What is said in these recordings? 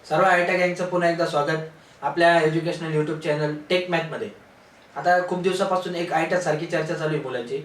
सर्व आयटा गँगचं पुन्हा एकदा स्वागत आपल्या एज्युकेशनल यूट्यूब चॅनल टेक मॅथमध्ये. आता खूप दिवसापासून एक आयटा सारखी चर्चा चालू आहे मुलांची.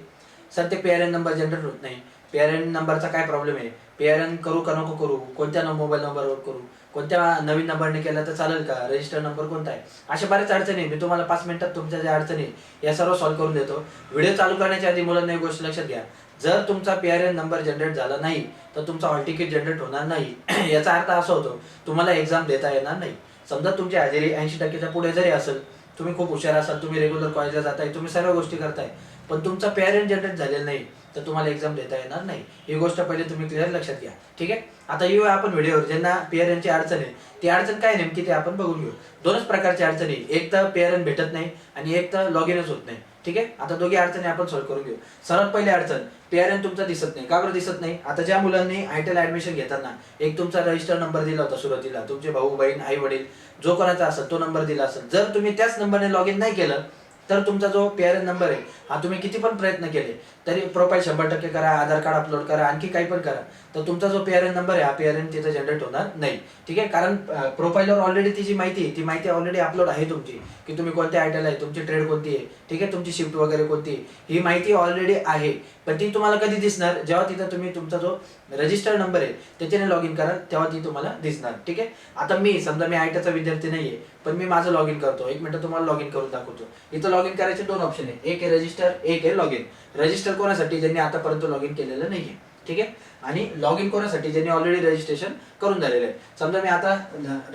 सर ते पीआरएन नंबर जनरेट होत नाही. पीआरएन नंबरचा काय प्रॉब्लेम आहे? पीआरएन करू का नको करू? कोणत्या मोबाईल नंबरवर करू? कोणत्या नवीन नंबरने केला तर चालेल का? रजिस्टर नंबर कोणता आहे? अशा बऱ्याच अडचणी. मी तुम्हाला 5 मिनिटात तुमच्या ज्या अडचणी या सर्व सॉल्व्ह करून देतो. व्हिडिओ चालू करण्याच्या आधी मुलांना एक गोष्ट लक्षात घ्या. जर तुमचा पीआरएन नंबर जनरेट झाला नाही तर तुमचा हॉल तिकीट जनरेट होणार नाही. याचा अर्थ असा होतो तुम्हाला एक्झाम देता येणार नाही. समजा तुमची हजेरी 80% पुढे जरी असेल, तुम्ही खूप हुशार असाल, तुम्ही रेग्युलर कॉलेजला जाताय, तुम्ही सर्व गोष्टी करताय, पण तुमचा पीआरएन जनरेट झालेला नाही तर तुम्हाला एक्झाम देता येणार नाही. ही गोष्ट पहिले तुम्ही क्लिअर लक्षात घ्या. ठीक आहे. आता येऊया आपण व्हिडिओवर. ज्यांना पीआरएनची अडचण आहे ती अडचण काय नेमकी ते आपण बघून घेऊ. दोनच प्रकारची अडचणी, एक तर पीआरएन भेटत नाही आणि एक तर लॉग इनच होत नाही. ठीक आहे. आता दोघी अडचणी आपण सॉल्व्ह करून घेऊ. सर्वात पहिली अडचण, पीआरएन तुमचा दिसत नाही. का बरं दिसत नाही? आता ज्या मुलांनी आयटीला ऍडमिशन घेताना एक तुमचा रजिस्टर नंबर दिला होता सुरुवातीला, तुमचे भाऊ बहीण आई वडील जो कोणाचा असेल तो नंबर दिला असेल, जर तुम्ही त्याच नंबरने लॉग इन नाही केलं तर तुमचा जो पीआरएन नंबर आहे हा तुम्ही किती पण प्रयत्न केले तरी प्रोफाईल 100% करा, आधार कार्ड अपलोड करा, आणखी काही पण करा, तर तुमचा जो पीआरएन नंबर आहे हा पीआरएन तिथे जनरेट होणार नाही. ठीक आहे. कारण प्रोफाईलवर ऑलरेडी ती जी माहिती आहे ती माहिती ऑलरेडी अपलोड आहे तुमची, की तुम्ही कोणत्या आयटीला आहे, तुमची ट्रेड कोणती आहे, ठीक आहे, तुमची शिफ्ट वगैरे कोणती आहे, ही माहिती ऑलरेडी आहे. पण ती तुम्हाला कधी दिसणार? जेव्हा तिथं तुम्ही तुमचा जो रजिस्टर नंबर आहे त्याच्याने लॉग इन कराल तेव्हा ती तुम्हाला दिसणार. ठीक आहे. आता मी समजा मी आयटीचा विद्यार्थी नाहीये पण मी माझं लॉग इन करतो. एक मिनिट तुम्हाला लॉग इन करून दाखवतो. इथं लॉग इन करायचे दोन ऑप्शन आहे, एक आहे रजिस्टर, एक आहे लॉग इन. रजिस्टर कोणासाठी? ज्यांनी आतापर्यंत लॉग इन केलेलं नाहीये. ठीक आहे. आणि लॉग इन कोणासाठी? ज्यांनी ऑलरेडी रजिस्ट्रेशन करून झालेलं आहे. समजा मी आता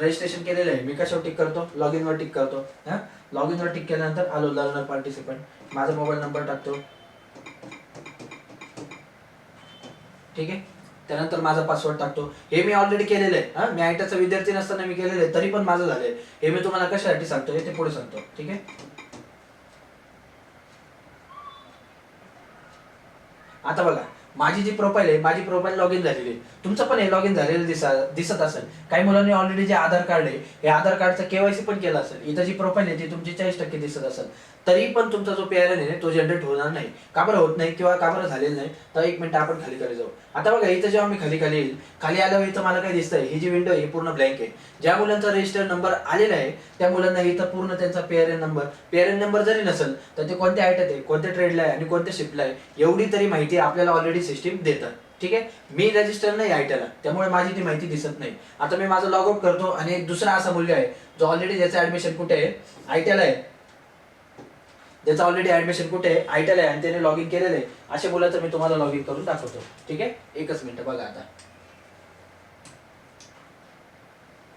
रजिस्ट्रेशन केलेलं आहे, मी कशावर टिक करतो? लॉग इन वर टिक करतो. लॉग इन वर टिक केल्यानंतर आलो लर्नर पार्टिसिपंट, माझा मोबाईल नंबर टाकतो. ठीक आहे. त्यानंतर माझा पासवर्ड टाकतो. हे मी ऑलरेडी केलेलं आहे. मी आयटीचा विद्यार्थी नसताना मी केलेलं आहे, तरी पण माझं झालंय. हे मी तुम्हाला कशासाठी सांगतोय ते पुढे सांगतो. ठीक आहे. आता बघा, माझी जी प्रोफाईल आहे, माझी प्रोफाईल लॉग इन झालेली आहे. तुमचं पण हे लॉग इन झालेलं दिसत असेल. काही मुलांनी ऑलरेडी जे आधार कार्ड आहे हे आधार कार्डचं केवायसी पण केलं असेल. इथं जी प्रोफाईल आहे ती तुमची 40% दिसत असेल, तरी पण तुमचा जो पीआरएन आहे तो जनरेट होणार नाही. का बरं होत नाही किंवा का बरं झालेलं नाही? तर एक मिनिट आपण खाली जाऊ. आता बघा, इथं जेव्हा मी खाली येईल, खाली आल्यावर इथं मला काय दिसतंय? ही जी विंडो आहे पूर्ण ब्लँक आहे. ज्या मुलांचा रजिस्टर नंबर आलेला आहे त्या मुलांना इथं पूर्ण त्यांचा पीआरएन नंबर जरी नसेल तर ते कोणत्या आयटीत आहे, कोणत्या ट्रेडला आहे आणि कोणत्या शिफ्टला आहे एवढी तरी माहिती आपल्याला ऑलरेडी सिस्टीम देतात. ठीक आहे. मी रजिस्टर नाही आयटीला, त्यामुळे माझी ती माहिती दिसत नाही. आता मी माझं लॉग आउट करतो आणि एक दुसरा असा मुलगा आहे जो ऑलरेडी ज्याचं ऍडमिशन कुठे आहे? आयटीला आहे. ज्याचं ऑलरेडी ऍडमिशन कुठे आहे? आयटीला आहे आणि त्याने लॉग इन केलेलं आहे. अशा मुलाचं मी तुम्हाला लॉग इन करून दाखवतो. ठीक आहे. एकच मिनिट बघा. आता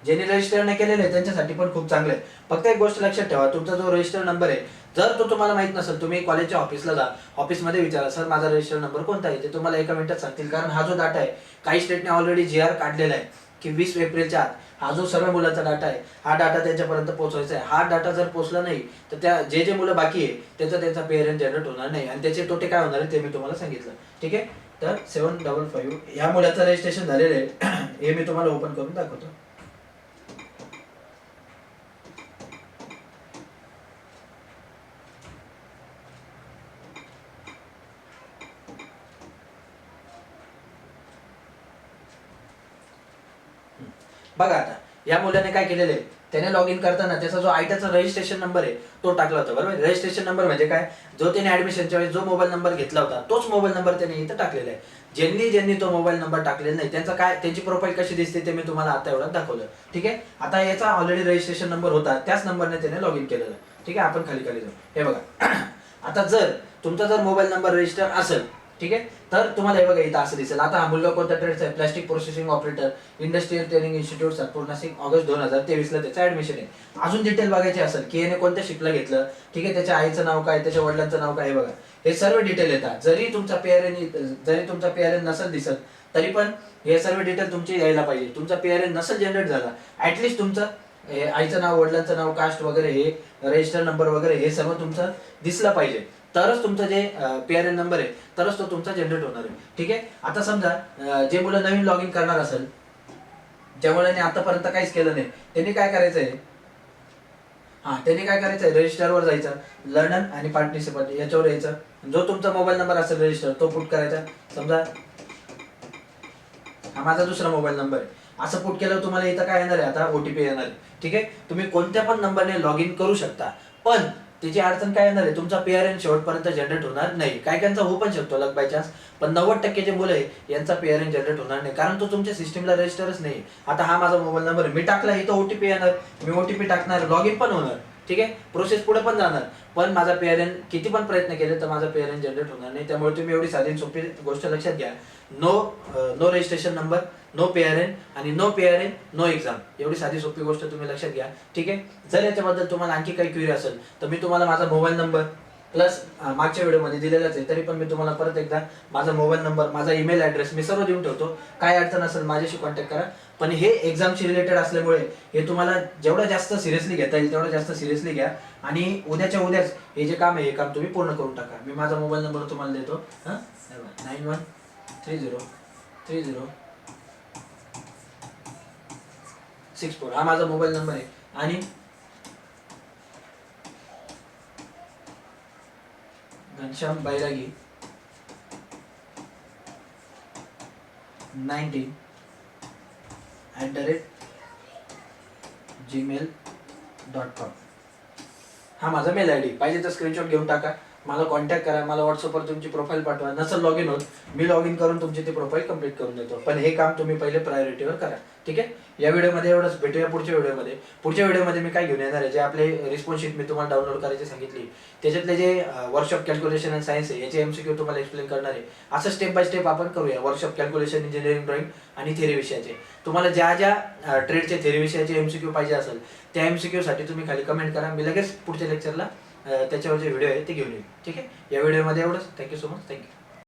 ज्यांनी रजिस्टर नाही केलेलं आहे त्यांच्यासाठी पण खूप चांगलं आहे. फक्त एक गोष्ट लक्षात ठेवा, तुमचा जो रजिस्टर नंबर आहे जर तो तुम्हाला माहित नसेल, तुम्ही कॉलेजच्या ऑफिसला जा, ऑफिसमध्ये विचारा, सर माझा रजिस्टर नंबर कोणता आहे? ते तुम्हाला एका मिनिटात सांगतील. कारण हा जो डाटा आहे, काही स्टेटने ऑलरेडी जीआर काढलेला आहे की 20 एप्रिलच्या आत हा जो सर्व मुलांचा डाटा आहे हा डाटा त्यांच्यापर्यंत पोहोचवायचा आहे. हा डाटा जर पोहोचला नाही तर त्या जे मुलं बाकी आहे त्यांचा पीआरएन जनरेट होणार नाही आणि त्याचे तोटे काय होणार आहे ते मी तुम्हाला सांगितलं. ठीक आहे. तर 755 या मुलाचं रजिस्ट्रेशन झालेलं आहे. हे मी तुम्हाला ओपन करून दाखवतो. बघा, आता या मुलाने काय केलेलं आहे, त्याने लॉग इन करताना त्याचा जो आयटीचा रजिस्ट्रेशन नंबर आहे तो टाकला होता. बरोबर. रजिस्ट्रेशन नंबर म्हणजे काय? जो त्याने ऍडमिशनच्या वेळेस जो मोबाईल नंबर घेतला होता तोच मोबाईल नंबर त्याने इथं टाकलेला आहे. ज्यांनी तो मोबाईल नंबर टाकलेला नाही त्यांचा काय, त्यांची प्रोफाईल कशी दिसते ते मी तुम्हाला आता एवढं दाखवलं. ठीक आहे. आता याचा ऑलरेडी रजिस्ट्रेशन नंबर होता, त्याच नंबरने त्याने लॉग इन केलेलं. ठीक आहे. आपण खाली जाऊ. हे बघा. आता जर तुमचा मोबाईल नंबर रजिस्टर असेल, ठीक आहे, तर तुम्हाला हे बघा इथं असं दिसेल. आता हा मुलगा कोणत्या ट्रेडचा आहे? Plastic processing operator, industrial training institute, Satpur, Nashik, August 2023 ला त्याचं ऍडमिशन आहे. अजून डिटेल बघायची असेल की याने कोणत्या शिफ्टला घेतलं, ठीक आहे, त्याच्या आईचं नाव काय, त्याच्या वडिलांचं नाव काय, हे बघा हे सर्व डिटेल येतात. जरी तुमचा पीआरएन नसेल दिसत तरी पण हे सर्व डिटेल तुमची यायला पाहिजे. तुमचा पीआरएन नसेल जनरेट झाला, ऍटलिस्ट तुमचं आईचं नाव, वडिलांचं नाव, कास्ट वगैरे, हे रजिस्टर नंबर वगैरे हे सर्व तुमचं दिसलं पाहिजे, तरच तुमचं जे पीआरएन नंबर आहे तरच तो तुमचा जनरेट होणार आहे. ठीक आहे. आता समजा जे मुलं नवीन लॉग इन करणार असेल, ज्या मुलांनी आतापर्यंत काहीच केलं नाही, त्यांनी काय करायचंय? त्यांनी काय करायचंय? रजिस्टरवर जायचं, लर्नर आणि पार्टिसिपंट याच्यावर यायचं. जो तुमचा मोबाईल नंबर असेल रजिस्टर तो पुट करायचा. समजा हा माझा दुसरा मोबाईल नंबर आहे, असं पुट केल्यावर तुम्हाला इथं काय येणार आहे, आता OTP येणार आहे. ठीक आहे, तुम्ही कोणत्या पण नंबरने लॉग इन करू शकता, पण त्याची अडचण काय येणार आहे, तुमचा PRN शेवटपर्यंत जनरेट होणार नाही. काय काहींचा होऊ पण शकतो लक बाय चान्स, पण 90% जे मुलं आहे यांचा PRN जनरेट होणार नाही, कारण तो तुमच्या सिस्टीमला रजिस्टरच नाही. आता हा माझा मोबाईल नंबर आहे, मी टाकला, इथं OTP येणार, मी OTP टाकणार, लॉग इन पण होणार. ठीक आहे, प्रोसेस पुढे पण जाणार, पण माझा PRN किती पण प्रयत्न केले तर माझा PRN जनरेट होणार नाही. त्यामुळे तुम्ही एवढी साधी सोपी गोष्ट लक्षात घ्या, no registration number, no PRN आणि नो PRN नो एक्झाम. एवढी साधी सोपी गोष्ट तुम्ही लक्षात घ्या. ठीक आहे, जर याच्याबद्दल तुम्हाला आणखी काही क्वेरी असेल तर मी तुम्हाला माझा मोबाईल नंबर प्लस मागच्या व्हिडिओमध्ये दिलेलाच आहे, तरी पण मी तुम्हाला परत एकदा माझा मोबाईल नंबर, माझा ईमेल ॲड्रेस मी सर्व देऊन ठेवतो. काय अडचण असेल माझ्याशी कॉन्टॅक्ट करा. पण हे एक्झामशी रिलेटेड असल्यामुळे हे तुम्हाला जेवढं जास्त सिरियसली घेता येईल तेवढं जास्त सिरियसली घ्या, आणि उद्याच्या उद्याच हे जे काम आहे हे काम तुम्ही पूर्ण करून टाका. मी माझा मोबाईल नंबर तुम्हाला देतो, 91303064. हा माझा मोबाईल नंबर आहे. आणि घनश्याम बैरागी 19@gmail.com. हा माझा मेल ID. पाहिजे तर स्क्रीनशॉट घेऊन टाका, मला कॉन्टॅक्ट करा, मला व्हॉट्सअपवर तुमची प्रोफाईल पाठवा. नसेल लॉग इन होत, मी लॉग इन करून तुमची ती प्रोफाईल कंप्लीट करून देतो, पण हे काम तुम्ही पहिले प्रायोरिटीवर करा. ठीक आहे, या व्हिडिओमध्ये एवढंच. भेटूया पुढच्या व्हिडिओमध्ये. पुढच्या व्हिडिओमध्ये मी काय घेऊन येणार आहे, जे आपले रिस्पॉन्स शीट मी तुम्हाला डाउनलोड करायची सांगितली, त्याच्यातले जे वर्कशॉप कॅल्क्युलेशन अँड सायन्स आहे याचे MCQ तुम्हाला एक्सप्लेन करणार आहे. असं स्टेप बाय स्टेप आपण करूया. वर्कशॉप कॅल्क्युलेशन, इंजिनिअरिंग ड्रॉइंग आणि थेरी विषयाचे. तुम्हाला ज्या ज्या ट्रेडचे थेरी विषयाचे MCQ पाहिजे असेल त्या MCQ साठी तुम्ही खाली कमेंट करा, मी लगेच पुढच्या लेक्चरला त्याच्यावर जे व्हिडिओ आहे ते घेऊन येईल. ठीक आहे, या व्हिडिओमध्ये एवढंच. Thank you so much. थँक्यू.